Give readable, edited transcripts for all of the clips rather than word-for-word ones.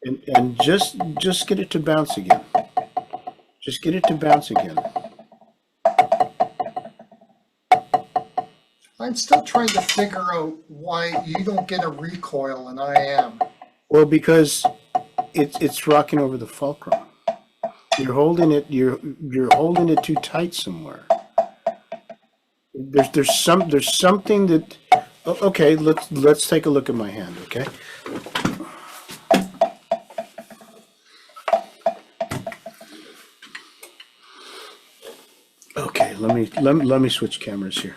and just get it to bounce again. Just get it to bounce again. I'm still trying to figure out why you don't get a recoil and I am. Well, because it's rocking over the fulcrum. You're holding it too tight somewhere. There's something that. Okay, let's take a look at my hand. Okay. Okay, let me switch cameras here.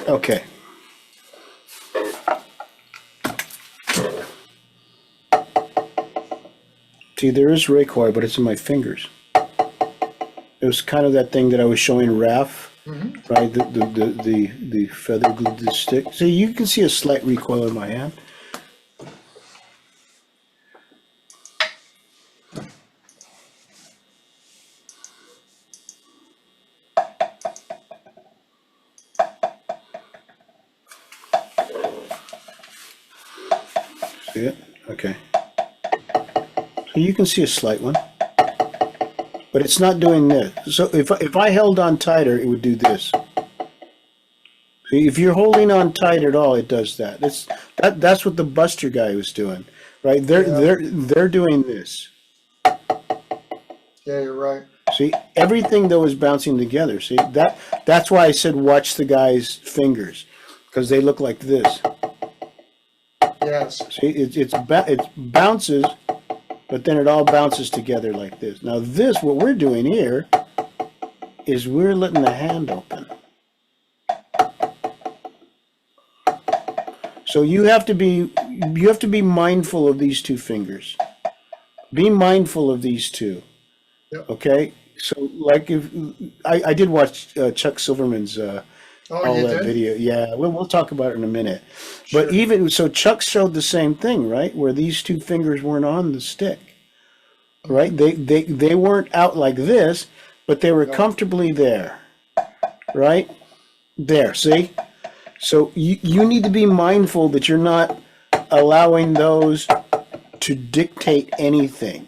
Okay. See, there is recoil, but it's in my fingers. It was kind of that thing that I was showing Raph, right? The feather glued to the stick. See, you can see a slight recoil in my hand. See it? Okay. So you can see a slight one. But it's not doing this. So if I held on tighter, it would do this. See, if you're holding on tight at all, it does that. That's what the Buster guy was doing, right? They're doing this. Yeah, you're right. See, everything though is bouncing together. See, that's why I said watch the guy's fingers, because they look like this. Yes. See, it bounces, but then it all bounces together like this. Now this, what we're doing here, is we're letting the hand open. So you have to be silentful of these two fingers. Be mindful of these two. Yep. Okay? So like if I did watch Chuck Silverman's all that video. Yeah, we'll talk about it in a minute. Sure. But even so, Chuck showed the same thing, right? Where these two fingers weren't on the stick. Right? They weren't out like this, but they were comfortably there. Right? There, see? So you need to be mindful that you're not allowing those to dictate anything.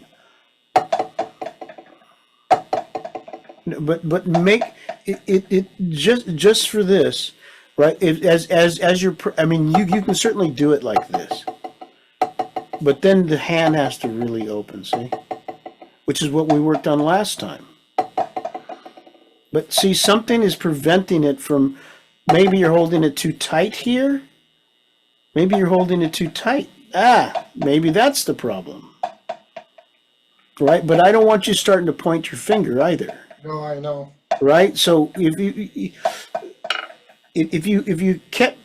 But make it just for this, right? As you're, I mean, you can certainly do it like this, but then the hand has to really open, see? Which is what we worked on last time. But see, something is preventing it from. Maybe you're holding it too tight here. Maybe you're holding it too tight. Maybe that's the problem. Right? But I don't want you starting to point your finger either. No, I know. Right? So if you kept,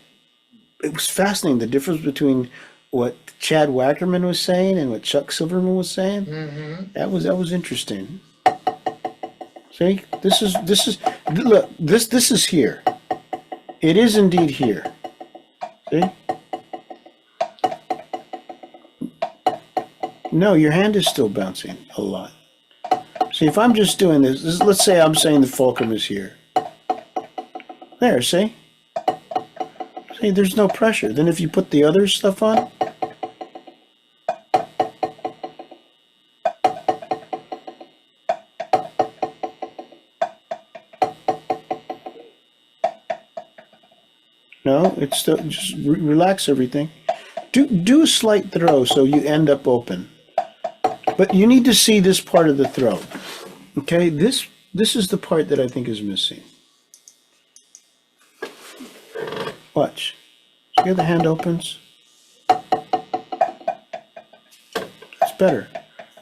it was fascinating, the difference between what Chad Wackerman was saying and what Chuck Silverman was saying. Mm-hmm. That was interesting. See, this is look, this is here. It is indeed here. See? No, your hand is still bouncing a lot. See, if I'm just doing this, let's say I'm saying the fulcrum is here. There, see? See, there's no pressure. Then if you put the other stuff on, no, it's still, just relax everything. Do a slight throw so you end up open. But you need to see this part of the throw. Okay, this is the part that I think is missing. Watch. See how the hand opens? It's better.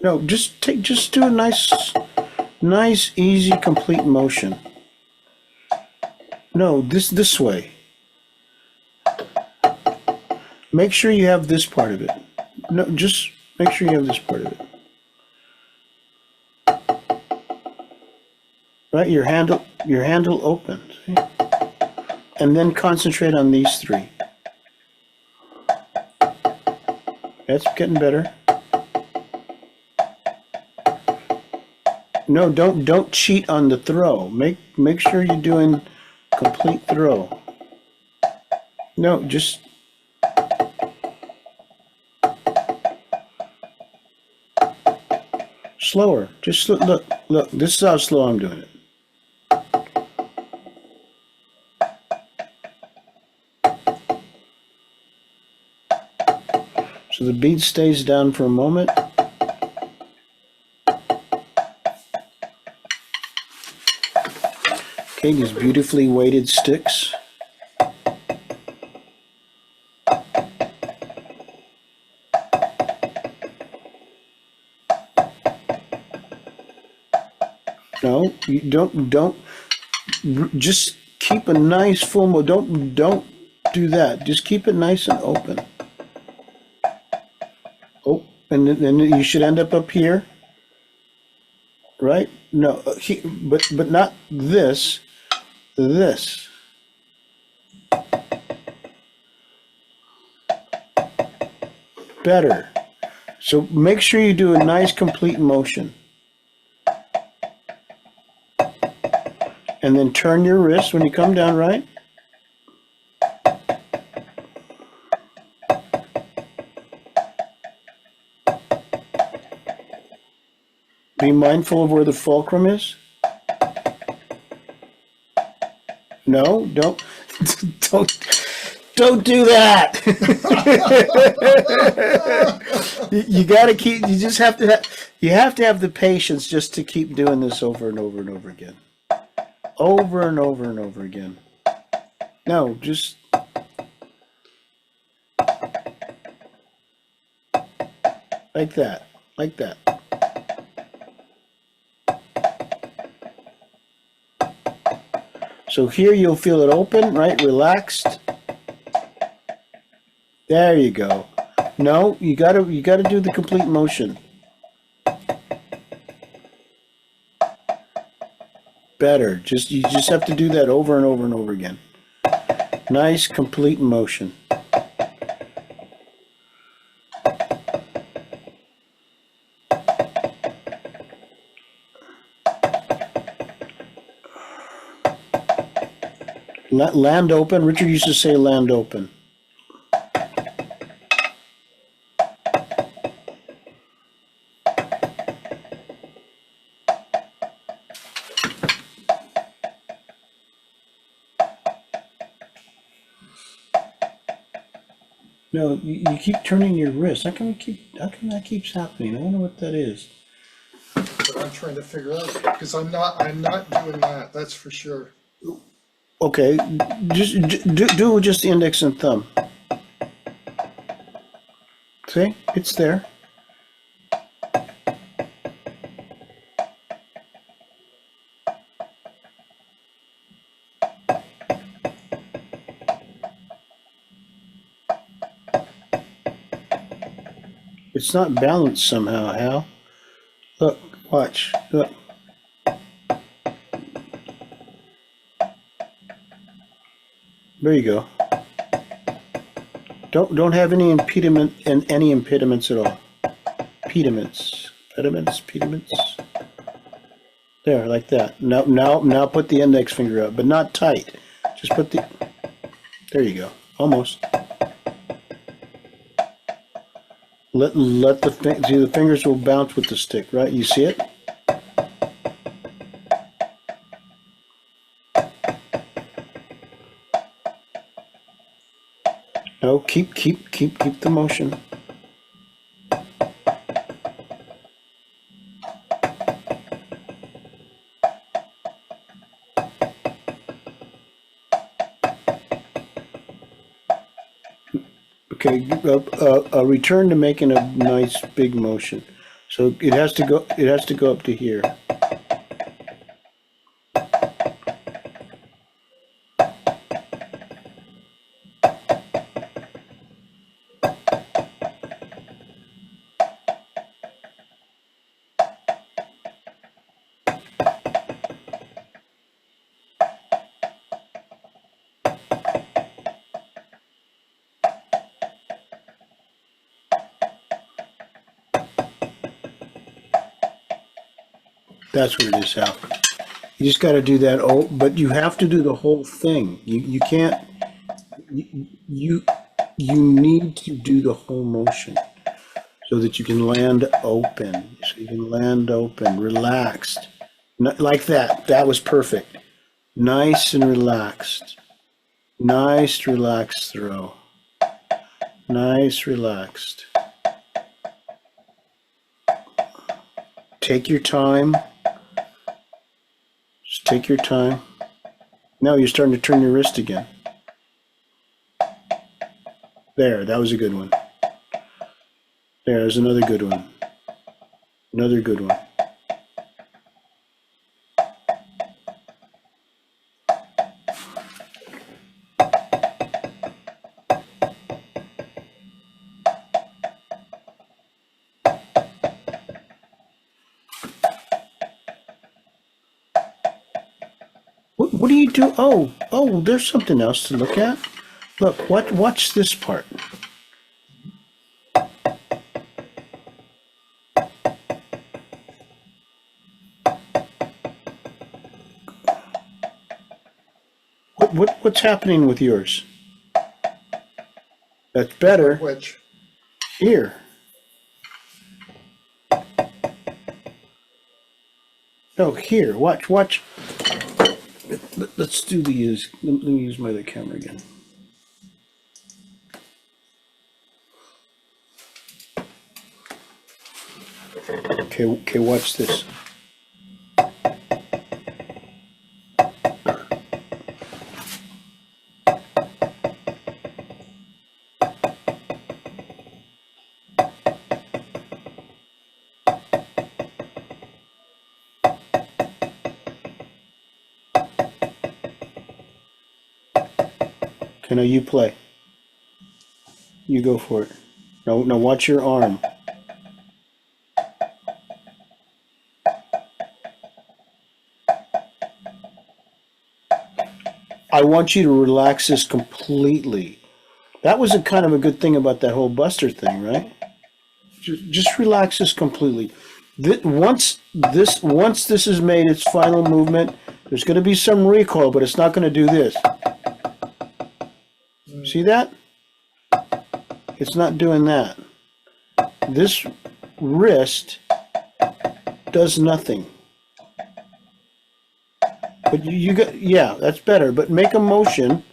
No, just do a nice, easy, complete motion. No, this way. Make sure you have this part of it. No, just make sure you have this part of it. Right, your handle open. See? And then concentrate on these three. That's getting better. No, don't cheat on the throw. Make sure you're doing complete throw. No, just slower. Just look. This is how slow I'm doing it. So the bead stays down for a moment. Okay, these beautifully weighted sticks. No, you don't. Just keep a nice full mode. Don't do that. Just keep it nice and open. Oh, and then you should end up here, right? No, but not this. This. Better. So make sure you do a nice complete motion. And then turn your wrist when you come down, right? Be mindful of where the fulcrum is. No, don't do that. You got to keep. You just have to. You have to have the patience just to keep doing this over and over and over again. Over and over and over again. No, just like that. Like that. So here you'll feel it open, right? Relaxed. There you go. No, you gotta do the complete motion. Better. You just have to do that over and over and over again. Nice complete motion. Land open. Richard used to say land open. No, you keep turning your wrist. How come that keeps happening? I wonder what that is. But I'm trying to figure out because I'm not doing that. That's for sure. Okay, just do just the index and thumb. See, it's there. It's not balanced somehow, Hal. Look, watch, look. There you go. Don't have any impediments at all. Impediments. There, like that. Now put the index finger up, but not tight. Just put the. There you go. Almost. Let the fingers will bounce with the stick, right? You see it? No, keep the motion. Okay, a return to making a nice big motion. So it has to go up to here. That's what it is, Hal. You just got to do that. Oh, but you have to do the whole thing. You can't. You need to do the whole motion so that you can land open. So you can land open, relaxed, like that. That was perfect. Nice and relaxed. Nice, relaxed throw. Nice, relaxed. Take your time. Just take your time. Now you're starting to turn your wrist again. There, that was a good one. There's another good one. Another good one. What do you do? Oh, there's something else to look at. Look, watch this part. What's happening with yours? That's better. Which? Here. No, here. Watch. Let's do these. Let me use my other camera again. Okay, watch this. Okay, now you play. You go for it. No, watch your arm. I want you to relax this completely. That was a kind of a good thing about that whole Buster thing, right? Just relax this completely. Once this has made its final movement, there's going to be some recoil, but it's not going to do this. See that? It's not doing that. This wrist does nothing. But you got, yeah, that's better. But make a motion.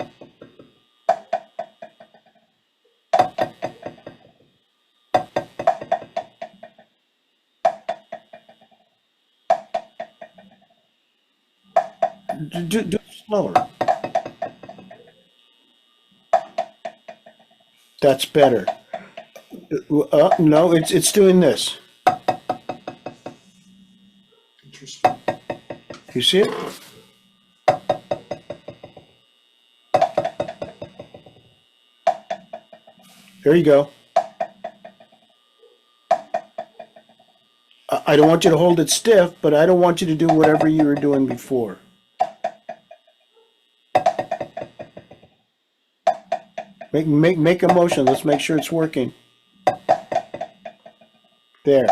Do it slower. That's better. No, it's doing this. Interesting. You see it? There you go. I don't want you to hold it stiff, but I don't want you to do whatever you were doing before. Make a motion. Let's make sure it's working. There.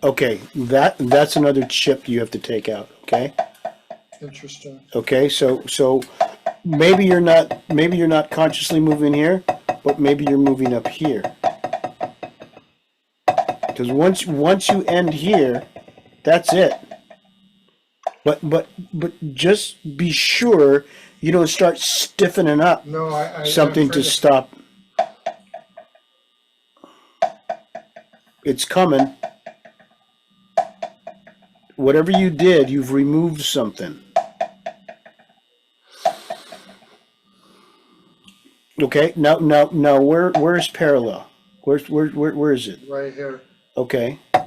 Okay, that's another chip you have to take out, okay? Interesting. Okay, so maybe you're not consciously moving here, but maybe you're moving up here. Because once you end here, that's it. But just be sure you don't start stiffening up. No, something to stop. It's coming. Whatever you did, you've removed something. Okay, now where's parallel? Where is it? Right here. Okay. I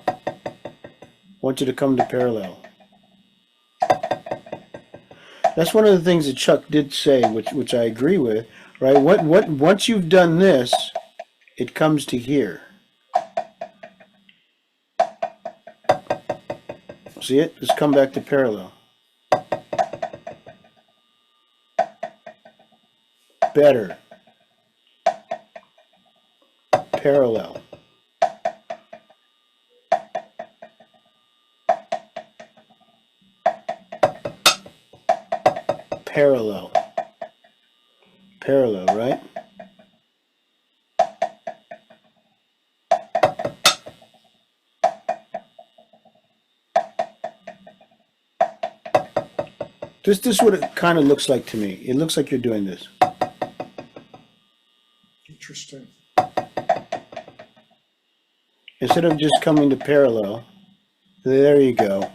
want you to come to parallel. That's one of the things that Chuck did say, which I agree with, right? Once you've done this, it comes to here. See it? Just come back to parallel. Better. parallel. Parallel. Parallel, right? This is what it kind of looks like to me. It looks like you're doing this. Interesting. Instead of just coming to parallel, there you go.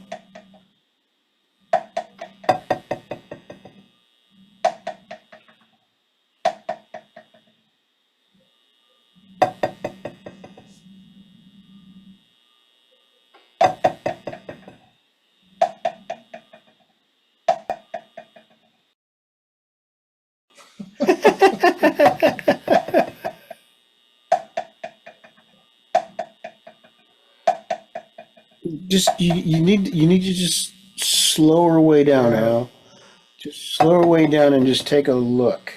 Just you need to just slow her way down, Al. Just slow her way down and just take a look.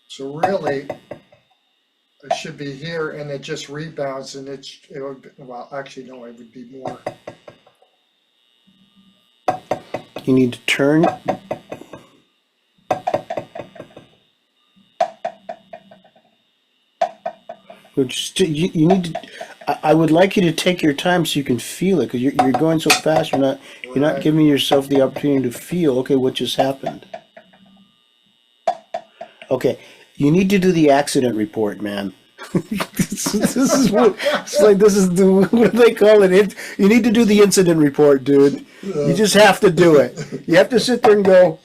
So really, it should be here, and it just rebounds, and it would be, well, actually, no, it would be more. You need to turn. You need to. I would like you to take your time so you can feel it, because you're going so fast. You're not giving yourself the opportunity to feel. Okay, what just happened? Okay, you need to do the accident report, man. This is what it's like. This is what do they call it? You need to do the incident report, dude. You just have to do it. You have to sit there and go,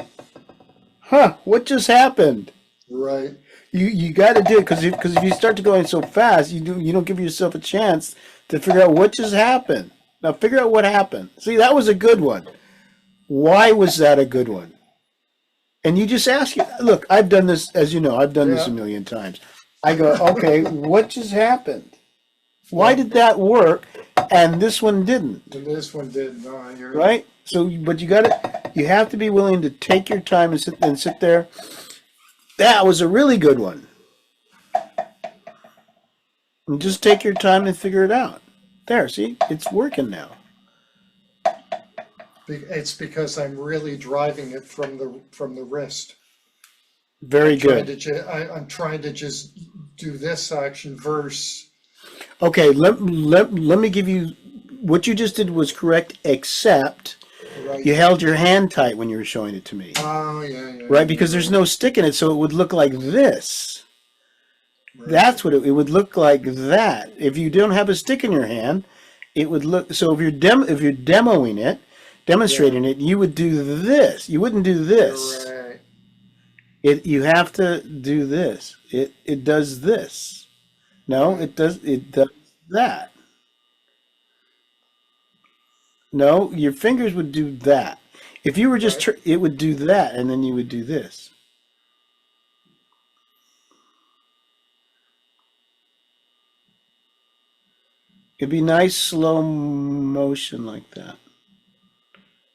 "Huh? What just happened?" Right. You got to do it because if you start to going so fast, you don't give yourself a chance to figure out what just happened. Now figure out what happened. See, that was a good one. Why was that a good one? And you just ask you. Look, I've done this, as you know. I've done this a million times. I go, okay, what just happened? Why did that work and this one didn't? And this one did not. Right? So, but you have to be willing to take your time and sit there. That was a really good one. And just take your time and figure it out. There, see? It's working now. It's because I'm really driving it from the wrist. Very good. I'm trying to just do this action verse. Okay, let me give you what you just did was correct, except you held your hand tight when you were showing it to me. Oh yeah. Right, because there's no stick in it, so it would look like this. Right. That's what it would look like. That if you don't have a stick in your hand, it would look. So if you're demoing it, demonstrating it, you would do this. You wouldn't do this. Right. You have to do this. It does this. No, it does that. No, your fingers would do that. If you were just it would do that, and then you would do this. It'd be nice slow motion like that.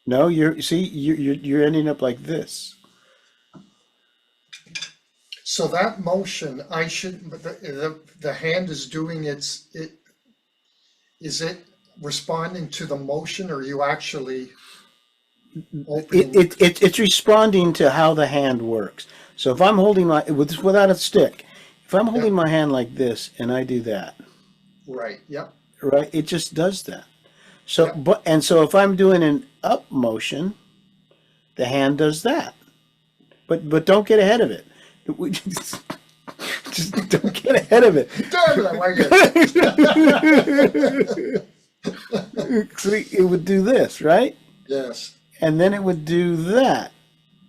No, you're ending up like this. So that motion, I should, the hand is doing is it responding to the motion, or are you actually opening? It's responding to how the hand works. So if I'm holding without a stick, if I'm holding my hand like this and I do that. Right, yep. Right, it just does that. So, so if I'm doing an up motion, the hand does that. But don't get ahead of it. Just don't get ahead of it. Damn it, I like it. See, it would do this, right? Yes. And then it would do that.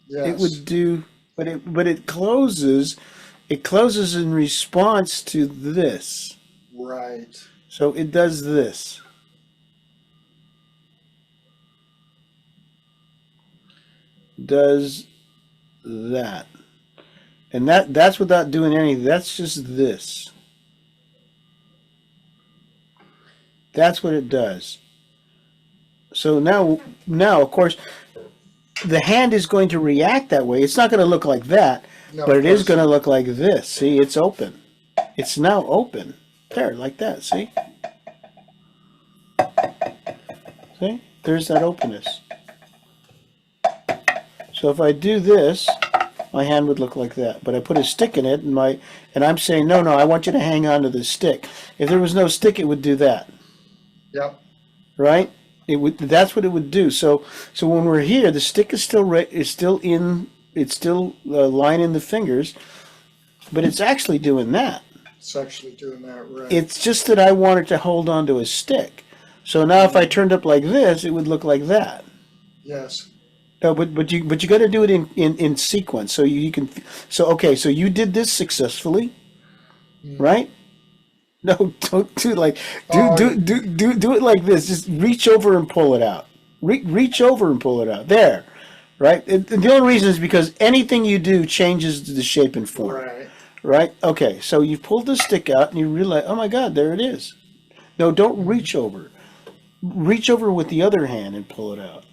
Yes. It would do, but it closes. It closes in response to this. Right. So it does this. Does that. And that's without doing anything. That's just this. That's what it does. So now, of course, the hand is going to react that way. It's not going to look like that, No, but of it is course. going to look like this. See, it's open. It's now open. There, like that, see? See? There's that openness. So if I do this, my hand would look like that. But I put a stick in it, and I'm saying, no, I want you to hang on to the stick. If there was no stick, it would do that. Yep. Right? It would. That's what it would do. So when we're here, the stick is still lining the fingers, but it's actually doing that. It's actually doing that, right. It's just that I want it to hold on to a stick. So now if I turned up like this, it would look like that. Yes. No, but you got to do it in sequence. So you can. So okay. So you did this successfully, right? No, don't do like do it like this. Just reach over and pull it out. Reach over and pull it out. There, right? And the only reason is because anything you do changes the shape and form. Right. Right? Okay. So you pulled the stick out and you realize, oh my God, there it is. No, don't reach over. Reach over with the other hand and pull it out.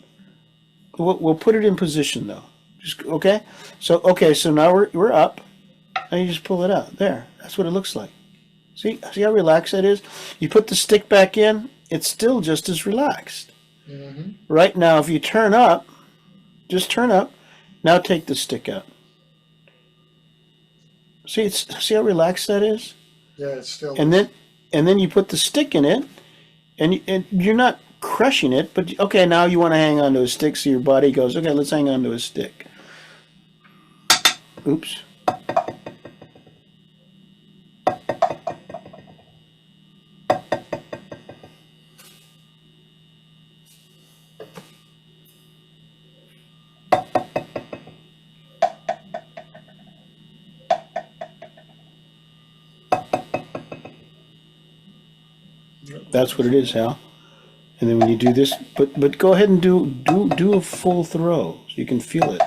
We'll put it in position though. Just okay. So now we're up, and you just pull it out. There. That's what it looks like. See how relaxed that is? You put the stick back in, it's still just as relaxed. Mm-hmm. Right now, if you turn up, just turn up. Now take the stick out. See how relaxed that is? Yeah, it's still. And then you put the stick in it, and you're not crushing it, but okay, now you want to hang on to a stick, so your body goes, okay, let's hang on to a stick. Oops. That's what it is, Hal. And then when you do this, but go ahead and do a full throw so you can feel it.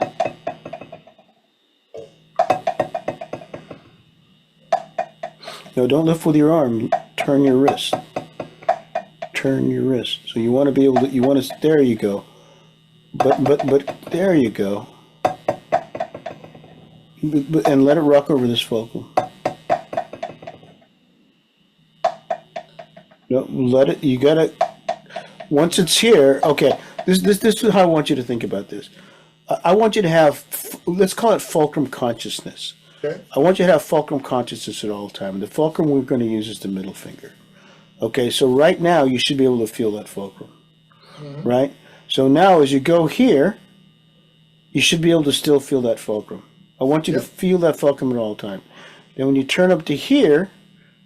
No, don't lift with your arm. Turn your wrist. Turn your wrist. So you want to be able to. There you go. But there you go. And let it rock over this fulcrum. No, let it. You gotta. Once it's here, okay. This is how I want you to think about this. I want you to have. Let's call it fulcrum consciousness. Okay. I want you to have fulcrum consciousness at all time. The fulcrum we're going to use is the middle finger. Okay, so right now you should be able to feel that fulcrum. Mm-hmm. Right? So now as you go here, you should be able to still feel that fulcrum. I want you to feel that fulcrum at all time. Then when you turn up to here,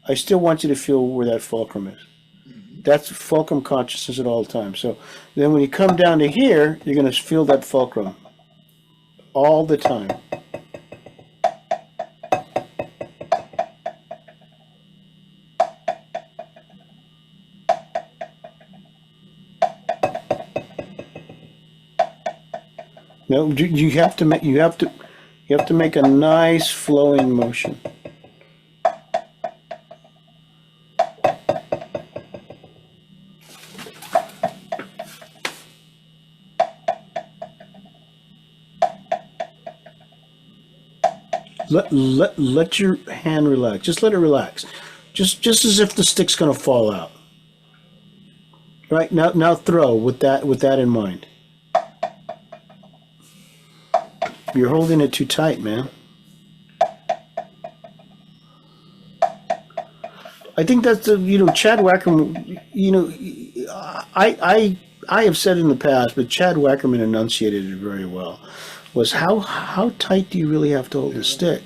I still want you to feel where that fulcrum is. Mm-hmm. That's fulcrum consciousness at all times. So then when you come down to here, you're going to feel that fulcrum all the time. No, you have to make a nice flowing motion. Let your hand relax. Just let it relax. Just as if the stick's going to fall out. Right? Now throw with that in mind. You're holding it too tight, man. I think that's Chad Wackerman, I have said in the past, but Chad Wackerman enunciated it very well, was how tight do you really have to hold the stick?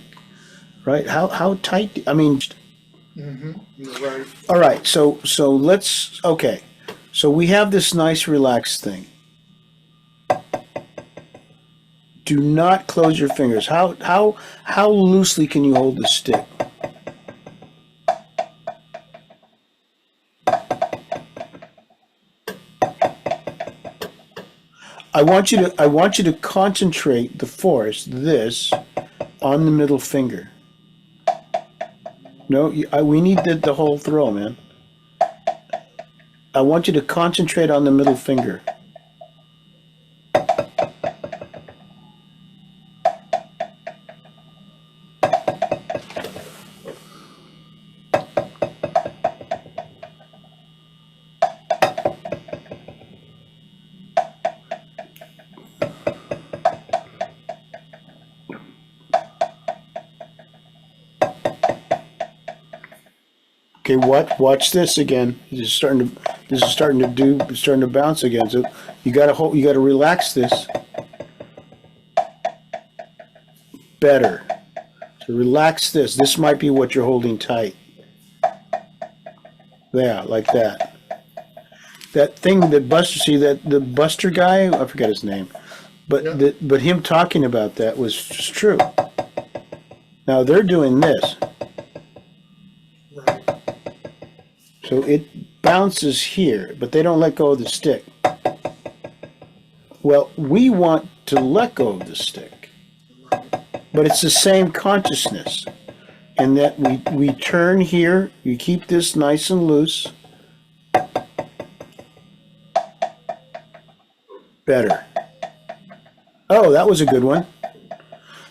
Right? How tight, Mm-hmm. You're right. All right, so okay. So we have this nice relaxed thing. Do not close your fingers. How loosely can you hold the stick? I want you to concentrate the force, this, on the middle finger. No, we need the whole throw, man. I want you to concentrate on the middle finger. Okay, watch this again. This is starting to bounce again. So you gotta relax this. Better. So relax this. This might be what you're holding tight. Yeah, like that. That thing that Buster, see that the Buster guy, I forget his name, but Yeah. but him talking about that was just true. Now they're doing this. Right. So it bounces here, but they don't let go of the stick. Well, we want to let go of the stick, but it's the same consciousness in that we turn here, we keep this nice and loose. Better. Oh, that was a good one.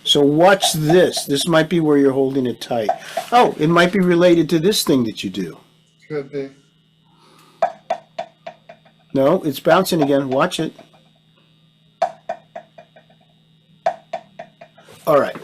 So watch this. This might be where you're holding it tight. Oh, it might be related to this thing that you do. Could be. No, it's bouncing again. Watch it. All right.